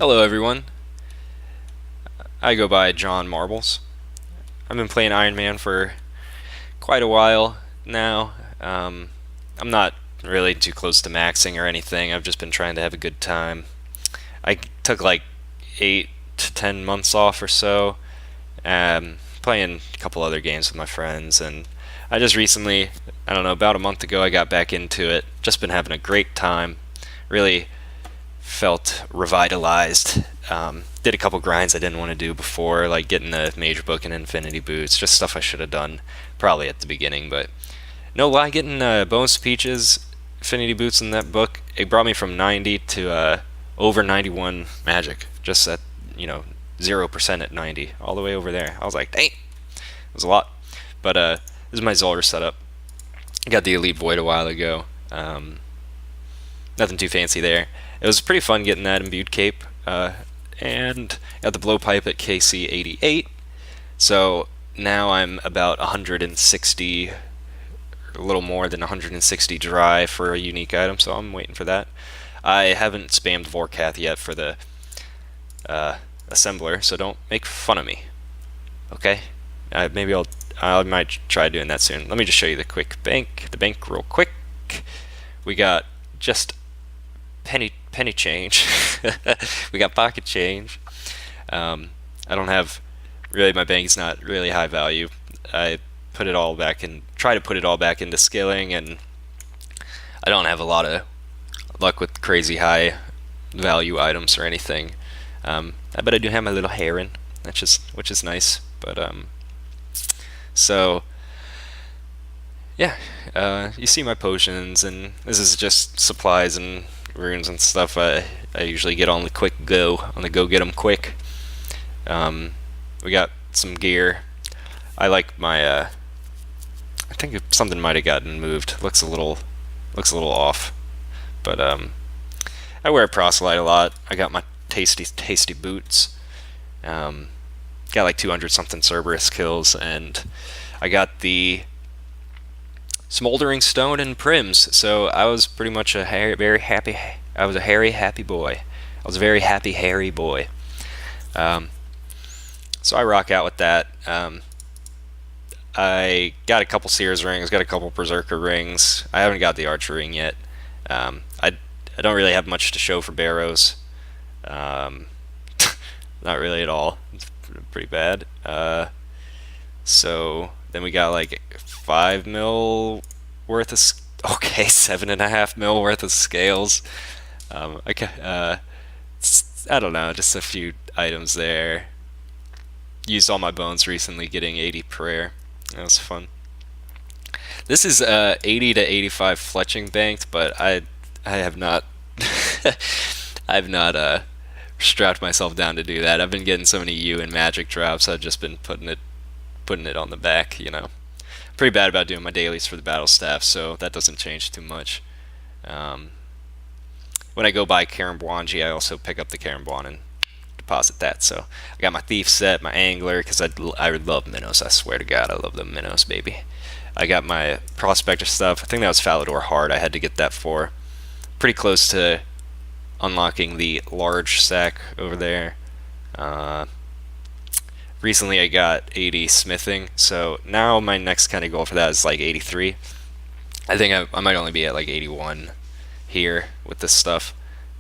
Hello everyone, I go by John Marbles. I've been playing Iron Man for quite a while now. I'm not really too close to maxing or anything, I've just been trying to have a good time. I took like 8 to 10 months off or so, playing a couple other games with my friends, and I just recently, I don't know, about a month ago I got back into it. Just been having a great time. Really felt revitalized. Did a couple grinds I didn't want to do before, like getting the Major Book and Infinity Boots, just stuff I should have done probably at the beginning. But no lie, getting Bonus Peaches, Infinity Boots in that book, it brought me from 90 to over 91 magic, just at, 0% at 90, all the way over there. I was like, dang, it was a lot. But this is my Zulrah setup. I got the Elite Void a while ago. Nothing too fancy there. It was pretty fun getting that imbued cape, and got the blowpipe at KC 88. So now I'm about 160, a little more than 160 dry for a unique item. So I'm waiting for that. I haven't spammed Vorkath yet for the assembler, so don't make fun of me. Okay? Maybe I might try doing that soon. Let me just show you the bank real quick. We got just penny change. We got pocket change. I don't have really, my bank's not really high value. I put it all back in, try to put it all back into skilling, and I don't have a lot of luck with crazy high value items or anything. But I do have my little heron, which is nice. But so yeah, you see my potions, and this is just supplies and runes and stuff. I usually get on the go get them quick. We got some gear. I like my I think something might have gotten moved. Looks a little off, but I wear a proselyte a lot. I got my tasty boots. Got like 200 something Cerberus kills, and I got the Smoldering Stone and Prims, so I was pretty much a very happy. I was a happy boy. I was a very happy hairy boy. So I rock out with that. I got a couple Sears rings, got a couple Berserker rings. I haven't got the Archer ring yet. I don't really have much to show for Barrows. Not really at all. It's pretty bad. So then we got like 5 mil worth of, 7.5 mil worth of scales. I don't know, just a few items there. Used all my bones recently getting 80 prayer. That was fun. This is 80 to 85 fletching banked, but I have not I've not strapped myself down to do that. I've been getting so many U and magic drops. I've just been putting it on the back. Pretty bad about doing my dailies for the battle staff, so that doesn't change too much. When I go buy Karambwanji, I also pick up the Karambwan and deposit that. So I got my thief set, my angler, because I love minnows. I swear to God, I love the minnows, baby. I got my prospector stuff. I think that was Falador Hard. I had to get that for. Pretty close to unlocking the large sack over there. Recently I got 80 smithing, so now my next kind of goal for that is like 83. I think I might only be at like 81 here with this stuff.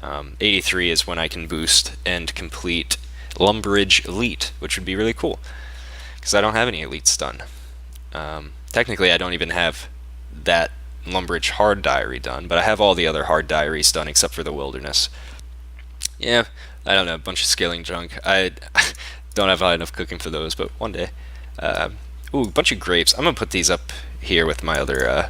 83 is when I can boost and complete Lumbridge Elite, which would be really cool, because I don't have any elites done. Technically I don't even have that Lumbridge Hard Diary done, but I have all the other hard diaries done except for the Wilderness. Yeah, I don't know, a bunch of scaling junk. I don't have enough cooking for those, but one day. Ooh, a bunch of grapes. I'm gonna put these up here with my other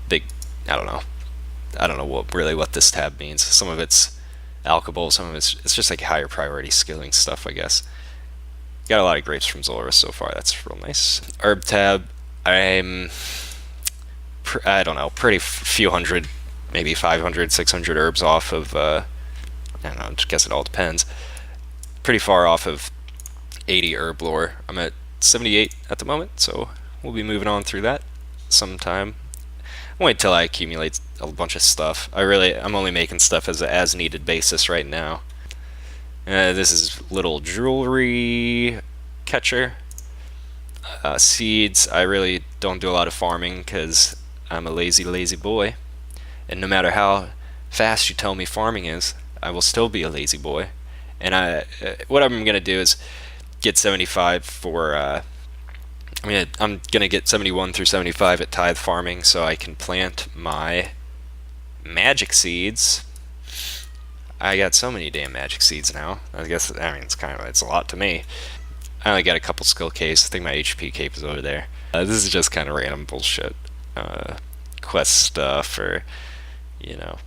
big. I don't know what this tab means. Some of it's alchable, some of it's just like higher priority skilling stuff, I guess. Got a lot of grapes from Zulrah so far. That's real nice. Herb tab. I don't know, pretty few hundred, maybe 500, 600 herbs off of. I don't know. I guess it all depends. Pretty far off of 80 herb lore. I'm at 78 at the moment, so we'll be moving on through that sometime. I'll wait till I accumulate a bunch of stuff. I'm only making stuff as needed basis right now. This is little jewelry catcher. Seeds, I really don't do a lot of farming because I'm a lazy boy. And no matter how fast you tell me farming is, I will still be a lazy boy. And what I'm gonna do is get 75 for. I'm gonna get 71 through 75 at tithe farming, so I can plant my magic seeds. I got so many damn magic seeds now. It's a lot to me. I only got a couple skill capes. I think my HP cape is over there. This is just kind of random bullshit. Quest stuff, or, you know,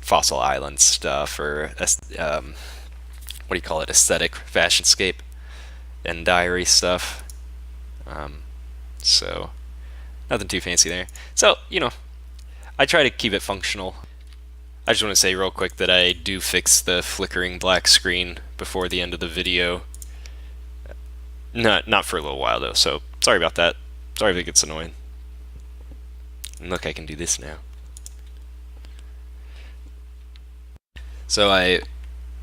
Fossil Island stuff, or, what do you call it, aesthetic fashionscape and diary stuff. So, nothing too fancy there. So, I try to keep it functional. I just want to say real quick that I do fix the flickering black screen before the end of the video. Not for a little while though, so sorry about that. Sorry if it gets annoying. And look, I can do this now. So I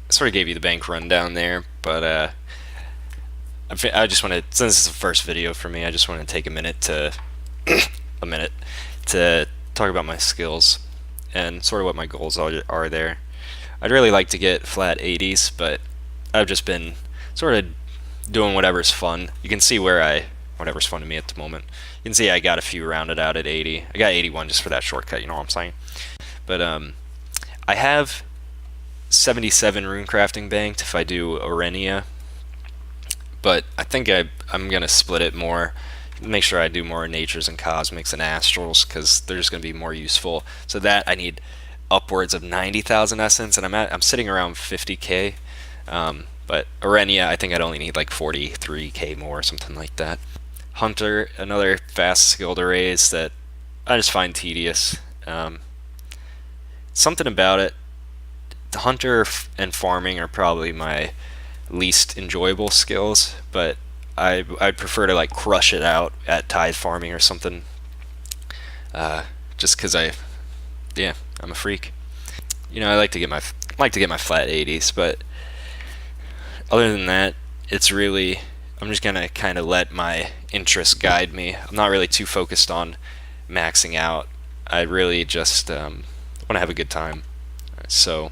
sort of gave you the bank rundown there, but I just want to, since this is the first video for me, I just want to take a minute to talk about my skills and sort of what my goals are there. I'd really like to get flat 80s, but I've just been sort of doing whatever's fun. You can see whatever's fun to me at the moment. You can see I got a few rounded out at 80. I got 81 just for that shortcut, you know what I'm saying? But I have 77 rune crafting banked if I do Orenia, but I think I'm gonna split it more, make sure I do more natures and cosmics and astrals, because they're just gonna be more useful. So that I need upwards of 90,000 essence, and I'm sitting around 50k. But Orenia, I think I'd only need like 43k more, something like that. Hunter, another fast skill to raise that I just find tedious. Something about it. The hunter and farming are probably my least enjoyable skills, but I'd prefer to like crush it out at tithe farming or something. Just because I'm a freak. I like to get my flat 80s, but other than that, it's really, I'm just gonna kind of let my interests guide me. I'm not really too focused on maxing out. I really just want to have a good time. So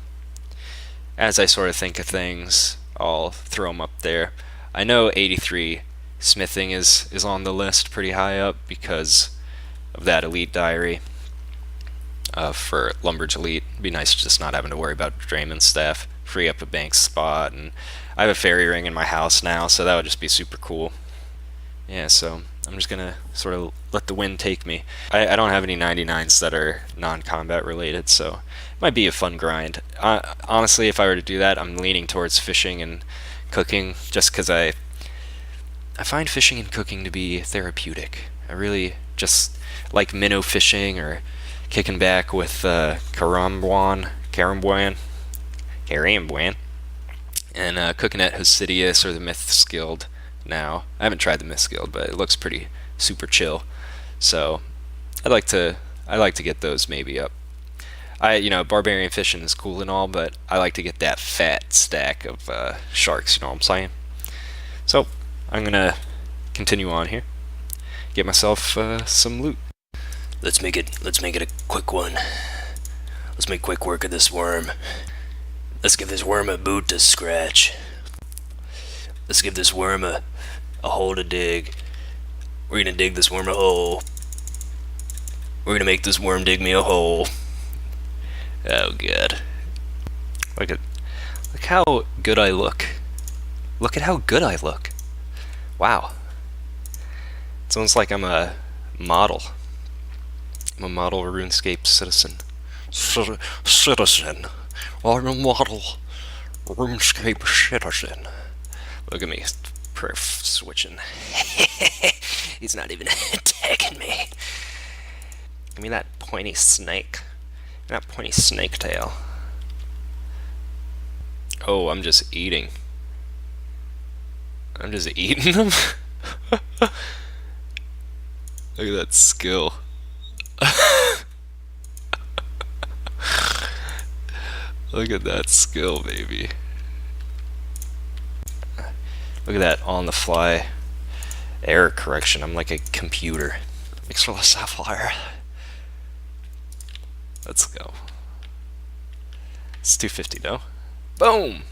as I sort of think of things, I'll throw them up there. I know 83 smithing is on the list pretty high up because of that elite diary. For Lumbridge Elite, it'd be nice just not having to worry about Draymond's staff. Free up a bank spot, and I have a fairy ring in my house now, so that would just be super cool. Yeah, so I'm just gonna sort of let the wind take me. I don't have any 99s that are non-combat related, so it might be a fun grind. Honestly, if I were to do that, I'm leaning towards fishing and cooking, just because I find fishing and cooking to be therapeutic. I really just like minnow fishing or kicking back with Carambuan, and cooking at Hosidius or the Myths Guild now. I haven't tried the Myths Guild, but it looks pretty super chill. So I'd like to get those maybe up. Barbarian fishing is cool and all, but I like to get that fat stack of sharks, you know what I'm saying? So I'm gonna continue on here, get myself some loot. Let's make it a quick one. Let's make quick work of this worm. Let's give this worm a boot to scratch. Let's give this worm a hole to dig. We're gonna dig this worm a hole. We're gonna make this worm dig me a hole. Oh god. Look how good I look. Look at how good I look. Wow. It's almost like I'm a model. I'm a model RuneScape citizen. Citizen. I'm a model RuneScape citizen. Look at me, perf switching. He's not even attacking me. Give me that pointy snake. That pointy snake tail. Oh, I'm just eating. I'm just eating them? Look at that skill. Look at that skill, baby. Look at that on the fly error correction. I'm like a computer. Mixed with a sapphire. Let's go. It's 250 though. Boom!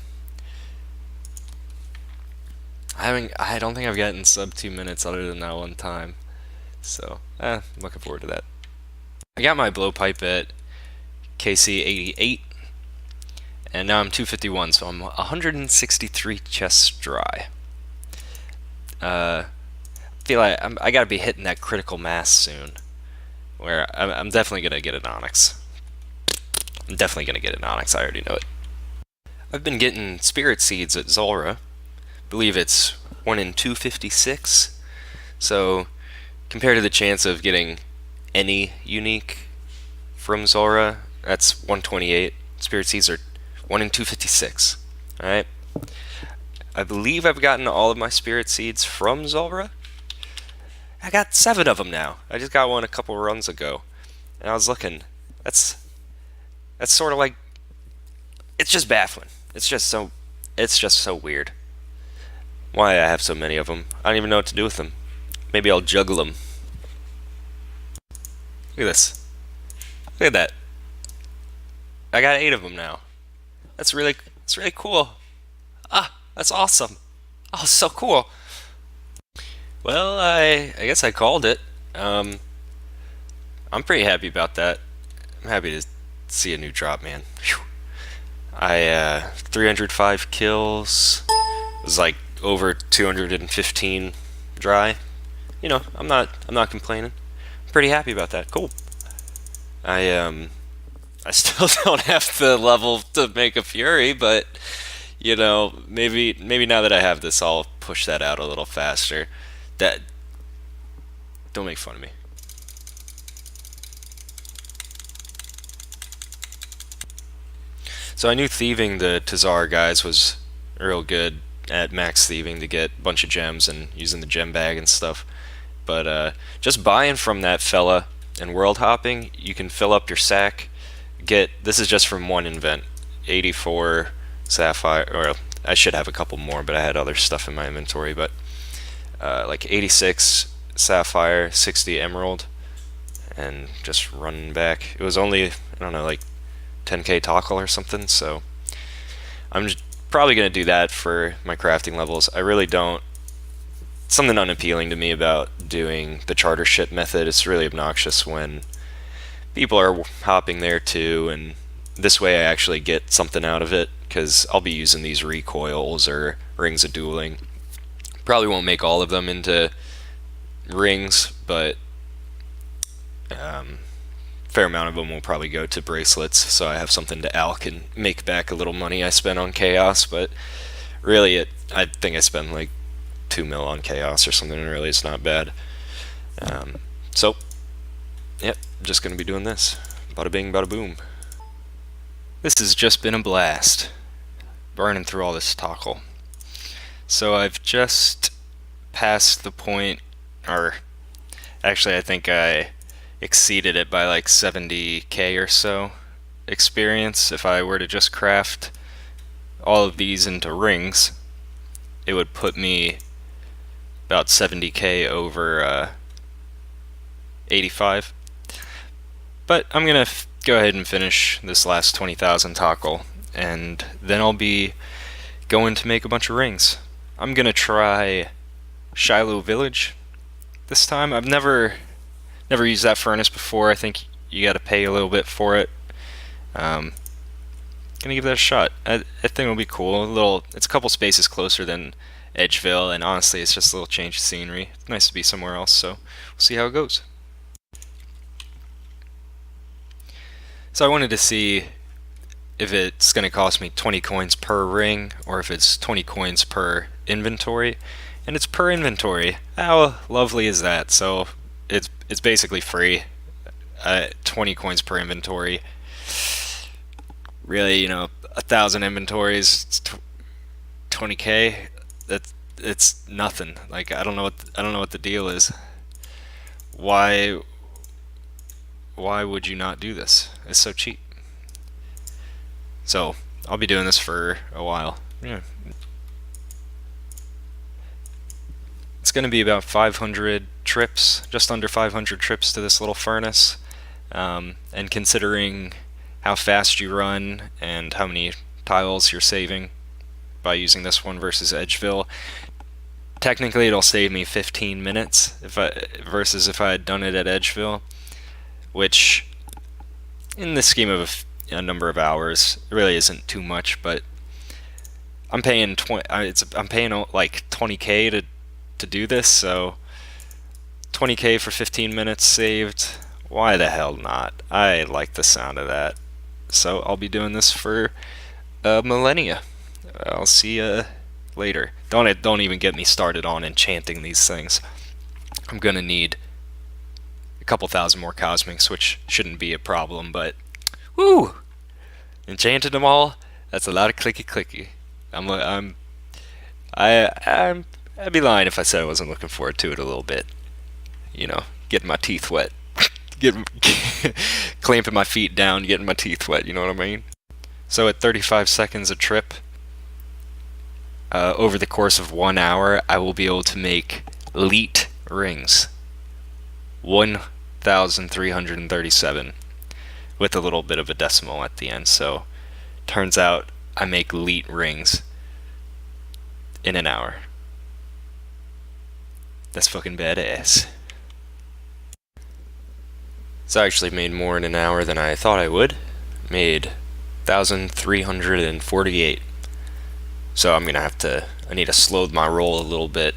I don't think I've gotten sub 2 minutes other than that one time. So, I'm looking forward to that. I got my blowpipe at KC 88, and now I'm 251, so I'm 163 chests dry. Feel like I gotta be hitting that critical mass soon, where I'm definitely gonna get an onyx. I'm definitely gonna get an onyx. I already know it. I've been getting spirit seeds at Zulrah. Believe it's 1 in 256. So compared to the chance of getting any unique from Zulrah, that's 128. Spirit seeds are 1 in 256. Alright? I believe I've gotten all of my spirit seeds from Zulrah. I got 7 of them now. I just got one a couple runs ago. And I was looking. That's sort of like, it's just baffling. It's just so weird. Why I have so many of them. I don't even know what to do with them. Maybe I'll juggle them. Look at this. Look at that. I got 8 of them now. It's really cool. Ah, that's awesome. Oh, so cool. Well, I guess I called it. I'm pretty happy about that. I'm happy to see a new drop, man. Whew. 305 kills. It was like over 215 dry. You know, I'm not complaining. I'm pretty happy about that. Cool. I still don't have the level to make a Fury, but you know, maybe now that I have this, I'll push that out a little faster. That, don't make fun of me. So I knew thieving the Tazar guys was real good at max thieving to get a bunch of gems and using the gem bag and stuff. But just buying from that fella and world hopping, you can fill up your sack. This is just from one event, 84 sapphire, or I should have a couple more, but I had other stuff in my inventory. But like 86 sapphire, 60 emerald, and just running back. It was only, I don't know, like 10k tackle or something. So I'm probably gonna do that for my crafting levels. I really don't. Something unappealing to me about doing the charter ship method. It's really obnoxious when people are hopping there too, and this way I actually get something out of it, because I'll be using these recoils or rings of dueling. Probably won't make all of them into rings, but fair amount of them will probably go to bracelets, so I have something to alch and make back a little money I spent on chaos. But really, I think I spent like 2 mil on chaos or something, and really it's not bad. So yep, just gonna be doing this. Bada bing, bada boom. This has just been a blast, burning through all this tackle. So I've just passed the point, or actually I think I exceeded it by like 70k or so experience. If I were to just craft all of these into rings, it would put me about 70k over 85. But I'm gonna go ahead and finish this last 20,000 tackle, and then I'll be going to make a bunch of rings. I'm gonna try Shiloh Village this time. I've never used that furnace before. I think you gotta pay a little bit for it. Gonna give that a shot. I think it'll be cool. It's a couple spaces closer than Edgeville, and honestly, it's just a little change of scenery. It's nice to be somewhere else, so we'll see how it goes. So I wanted to see if it's going to cost me 20 coins per ring, or if it's 20 coins per inventory, and it's per inventory. How lovely is that? So it's basically free. 20 coins per inventory. Really, you know, 1,000 inventories, it's 20k. It's nothing. Like, I don't know what the deal is. Why would you not do this? It's so cheap. So I'll be doing this for a while. Yeah. going to be about 500 trips, just under 500 trips to this little furnace. And considering how fast you run and how many tiles you're saving by using this one versus Edgeville, technically it'll save me 15 minutes versus if I had done it at Edgeville, which in the scheme of a number of hours really isn't too much, but I'm paying like 20k to do this, so 20k for 15 minutes saved. Why the hell not? I like the sound of that. So I'll be doing this for millennia. I'll see you later. Don't even get me started on enchanting these things. I'm gonna need a couple thousand more cosmics, which shouldn't be a problem, but woo! Enchanted them all. That's a lot of clicky clicky. I'd be lying if I said I wasn't looking forward to it a little bit. You know, getting my teeth wet. Clamping my feet down, getting my teeth wet, you know what I mean? So at 35 seconds a trip, over the course of 1 hour, I will be able to make leet rings. 1,337, with a little bit of a decimal at the end, so turns out I make leet rings in an hour. That's fucking badass. So I actually made more in an hour than I thought I would. Made 1,348. So I'm gonna I need to slow my roll a little bit.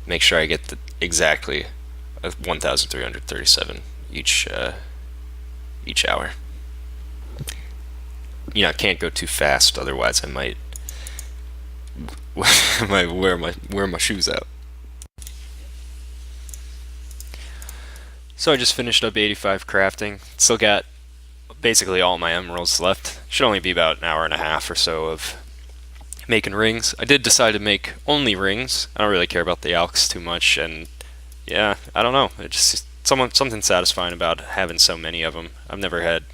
Make sure I get exactly 1,337 each hour. You know, I can't go too fast, otherwise I might wear my shoes out. So I just finished up 85 crafting. Still got basically all my emeralds left. Should only be about an hour and a half or so of making rings. I did decide to make only rings. I don't really care about the alks too much, and yeah, I don't know. It's just something satisfying about having so many of them. I've never had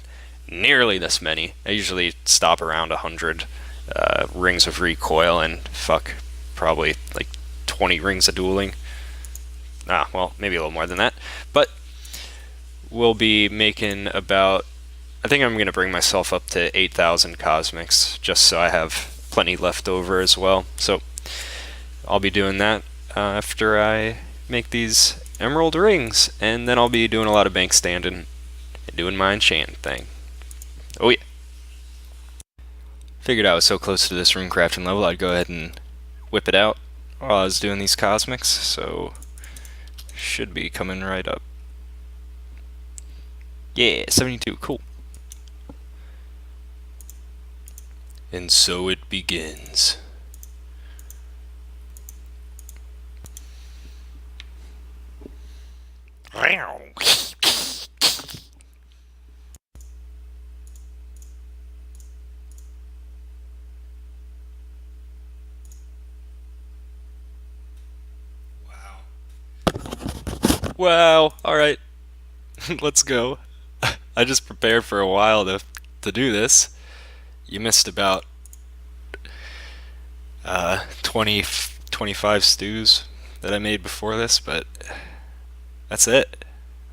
nearly this many. I usually stop around 100 rings of recoil and probably like 20 rings of dueling. Well, maybe a little more than that, but we'll be making about, I think I'm going to bring myself up to 8,000 cosmics, just so I have plenty left over as well. So I'll be doing that after I make these emerald rings, and then I'll be doing a lot of bank standing and doing my enchant thing. Oh yeah. Figured I was so close to this rune crafting level, I'd go ahead and whip it out while I was doing these cosmics, so should be coming right up. Yeah, 72, cool. And so it begins. Wow, alright. Let's go. I just prepared for a while to do this. You missed about 25 stews that I made before this, but that's it.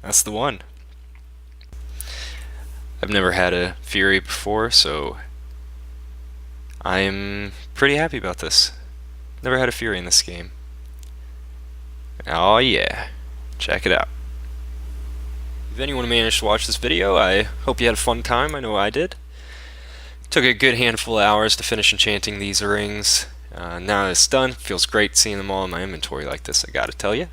That's the one. I've never had a Fury before, so I'm pretty happy about this. Never had a Fury in this game. Oh yeah, check it out. If anyone managed to watch this video, I hope you had a fun time. I know I did. Took a good handful of hours to finish enchanting these rings. Now it's done. Feels great seeing them all in my inventory like this, I gotta tell you.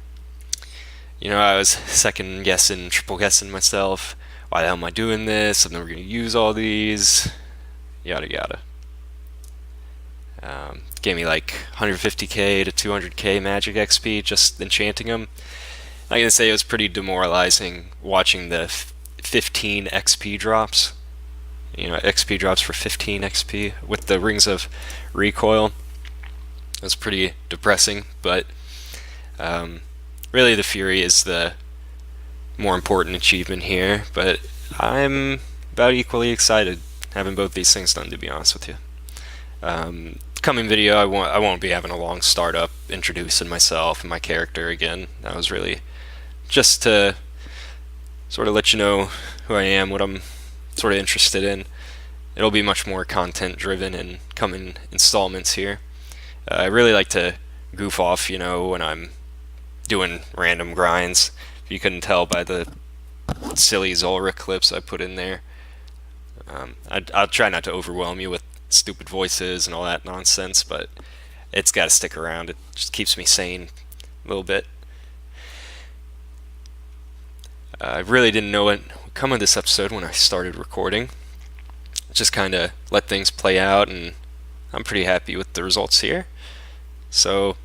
You know, I was second guessing, triple guessing myself. Why the hell am I doing this? I'm never gonna use all these. Yada yada. Gave me like 150k to 200k magic XP just enchanting them. I'm gonna say it was pretty demoralizing watching the 15 XP drops. You know, XP drops for 15 XP with the rings of recoil. It was pretty depressing, but really the Fury is the more important achievement here. But I'm about equally excited having both these things done, to be honest with you. upcoming video, I won't be having a long startup introducing myself and my character again. That was really just to sort of let you know who I am, what I'm sort of interested in. It'll be much more content driven and come in installments here. I really like to goof off, when I'm doing random grinds. If you couldn't tell by the silly Zulrah clips I put in there. I'll try not to overwhelm you with stupid voices and all that nonsense, but it's got to stick around. It just keeps me sane a little bit. I really didn't know what would come of this episode when I started recording. Just kind of let things play out, and I'm pretty happy with the results here. So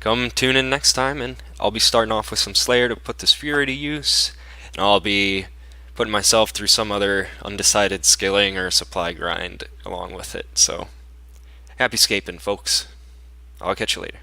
come tune in next time, and I'll be starting off with some Slayer to put this Fury to use, and I'll be putting myself through some other undecided skilling or supply grind along with it. So happy scaping, folks. I'll catch you later.